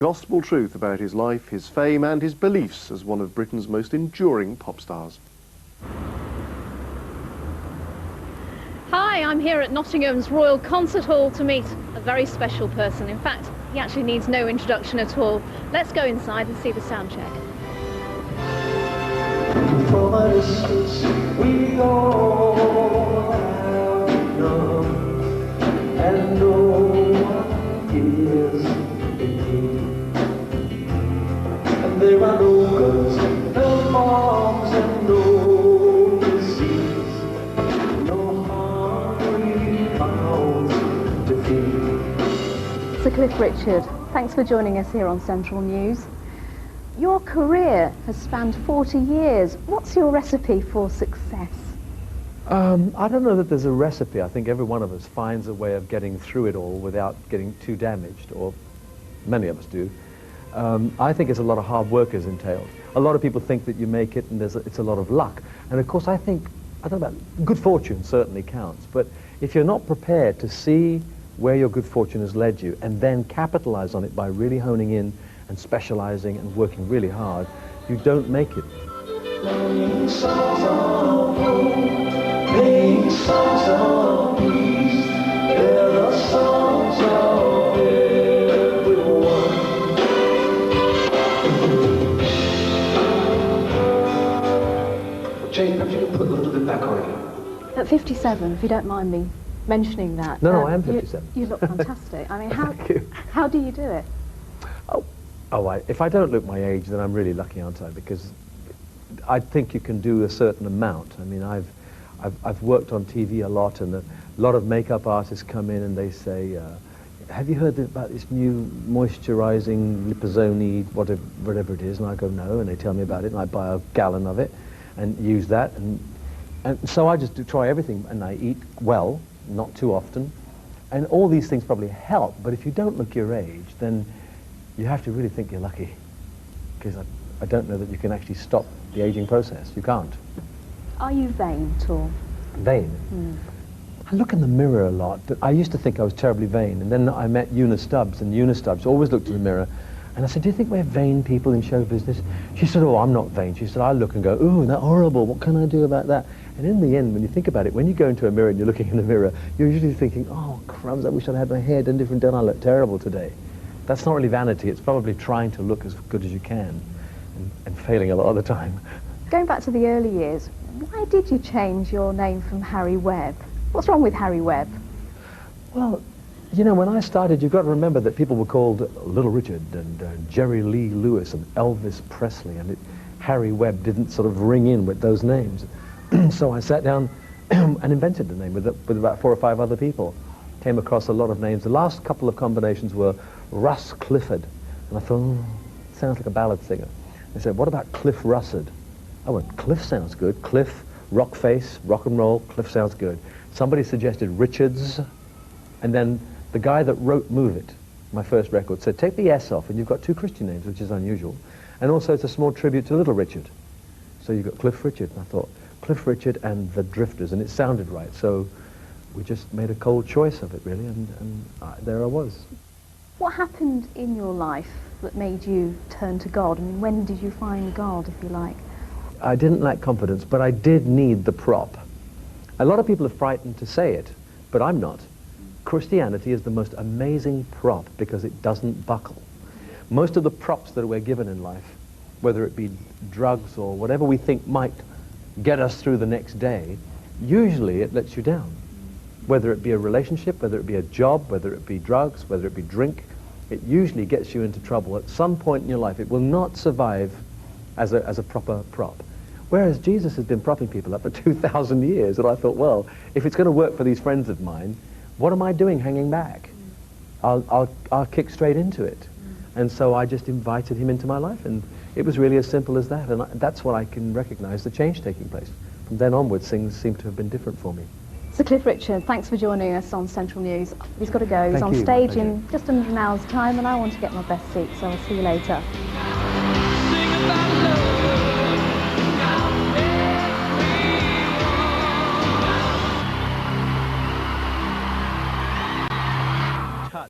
Gospel truth about his life, his fame and his beliefs as one of Britain's most enduring pop stars. Hi, I'm here at Nottingham's Royal Concert Hall to meet a very special person. In fact, he actually needs no introduction at all. Let's go inside and see the sound check. From a distance we go and no one is indeed. And there are no guns, no bombs, and no disease, no hungry mouths to feed. Sir Cliff Richard, thanks for joining us here on Central News. Your career has spanned 40 years. What's your recipe for success? I don't know that there's a recipe. I think every one of us finds a way of getting through it all without getting too damaged, or many of us do. I think it's a lot of hard work is entailed. A lot of people think that you make it and it's a lot of luck. And of course I don't know about good fortune certainly counts, but if you're not prepared to see where your good fortune has led you and then capitalize on it by really honing in and specializing and working really hard, you don't make it. Jane, perhaps you can put a little bit back on you. At 57, if you don't mind me mentioning that. No, I am 57. You look fantastic. I mean, Thank you. how do you do it? If I don't look my age, then I'm really lucky, aren't I? Because I think you can do a certain amount. I mean, I've worked on TV a lot, and a lot of makeup artists come in and they say, have you heard about this new moisturizing Liposone, whatever it is? And I go, no, and they tell me about it, and I buy a gallon of it and use that. And so I just try everything, and I eat well, not too often. And all these things probably help, but if you don't look your age, then you have to really think you're lucky, because I don't know that you can actually stop the aging process. You can't. Are you vain at all? Vain? I look in the mirror a lot, but I used to think I was terribly vain, and then I met Una Stubbs, and Una Stubbs always looked in the mirror, and I said, do you think we're vain people in show business? She said, oh, I'm not vain. She said, I look and go, ooh, that's horrible, what can I do about that? And in the end, when you think about it, when you go into a mirror and you're looking in the mirror, you're usually thinking, oh, crumbs, I wish I'd had my hair done different, I look terrible today. That's not really vanity, it's probably trying to look as good as you can, and failing a lot of the time. Going back to the early years, why did you change your name from Harry Webb? What's wrong with Harry Webb? Well, you know, when I started, you've got to remember that people were called Little Richard and Jerry Lee Lewis and Elvis Presley, and Harry Webb didn't sort of ring in with those names. So I sat down and invented the name with about 4 or 5 other people. Came across a lot of names. The last couple of combinations were Russ Clifford, and I thought, sounds like a ballad singer. They said, what about Cliff Russard? I went, Cliff sounds good. Cliff, rock face, rock and roll, Cliff sounds good. Somebody suggested Richards, and then the guy that wrote Move It, my first record, said, take the S off, and you've got 2 Christian names, which is unusual. And also it's a small tribute to Little Richard. So you've got Cliff Richard, and I thought, Cliff Richard and the Drifters, and it sounded right. So we just made a cold choice of it, really, and there I was. What happened in your life that made you turn to God? I mean, when did you find God, if you like? I didn't lack confidence, but I did need the prop. A lot of people are frightened to say it, but I'm not. Christianity is the most amazing prop because it doesn't buckle. Most of the props that we're given in life, whether it be drugs or whatever we think might get us through the next day, usually it lets you down. Whether it be a relationship, whether it be a job, whether it be drugs, whether it be drink, it usually gets you into trouble at some point in your life. It will not survive as a proper prop. Whereas Jesus has been propping people up for 2,000 years, and I thought, well, if it's going to work for these friends of mine, what am I doing hanging back? I'll kick straight into it. And so I just invited him into my life, and it was really as simple as that, and that's what I can recognize, the change taking place. From then onwards, things seem to have been different for me. Sir Cliff Richard, thanks for joining us on Central News. He's got to go. He's Thank on you. stage in just under an hour's time, and I want to get my best seat, so I'll see you later.